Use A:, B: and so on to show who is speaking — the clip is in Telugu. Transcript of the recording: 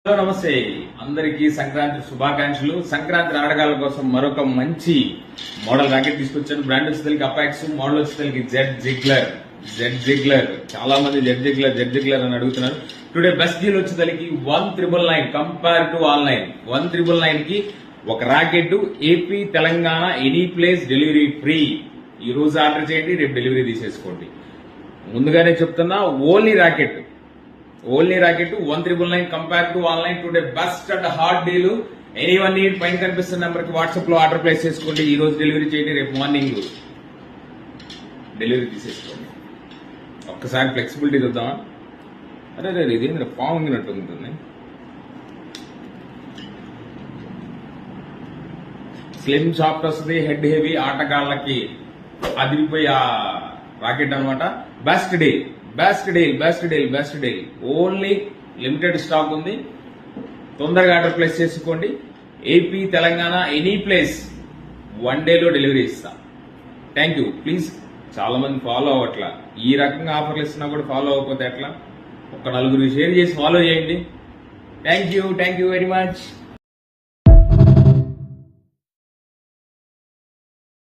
A: హలో నమస్తే అందరికీ సంక్రాంతి శుభాకాంక్షలు. సంక్రాంతి నాటకాల కోసం మరొక మంచి మోడల్ రాకెట్ తీసుకొచ్చాను. బ్రాండ్ వచ్చేసరికి అపాక్స్, మోడల్ వచ్చేసరికి జెడ్ జిగ్లర్. చాలా మంది జెడ్ జిగ్లర్ అని అడుగుతున్నారు. టుడే బెస్ట్ డీల్ వచ్చేసరికి 1999 కంపేర్ టు ఆన్లైన్. 1999 కి ఒక rocket AP Telangana any place delivery free. ఈ రోజు ఆర్డర్ చేయండి, రేపు డెలివరీ తీసేసుకోండి. ముందుగానే చెప్తున్నా, only rocket 1999 compare to online. Today best and hot deal. Anyone need పైన కనిపిస్తున్న నెంబర్ కి వాట్సాప్ లో ఆర్డర్ ప్లేస్ చేసుకోండి. ఈ రోజు డెలివరీ చేయండి, రేపు మార్నింగ్ డెలివరీ తీసేసుకోండి. ఒక్కసారి ఫ్లెక్సిబిలిటీ చూద్దామా? అరే ఇది పావుంగినట్టు ఉంటుంది. స్లిమ్ సాఫ్ట్ వస్తుంది, హెడ్ హెవీ, ఆటగాళ్ళకి అదిరిపోయి ఆ రాకెట్ అనమాట. Best deal. Only limited stock ఉంది. తొందరగా ఆర్డర్ ప్లేస్ చేసుకోండి. ఏపీ తెలంగాణ ఎనీ ప్లేస్ 1 డేలో డెలివరీ ఇస్తా. Thank you. ప్లీజ్, చాలా మంది ఫాలో అవ్వట్లా. ఈ రకంగా ఆఫర్లు ఇస్తున్నా కూడా ఫాలో అవ్వకపోతే ఎట్లా? ఒక 4 షేర్ చేసి ఫాలో చేయండి. Thank you very much.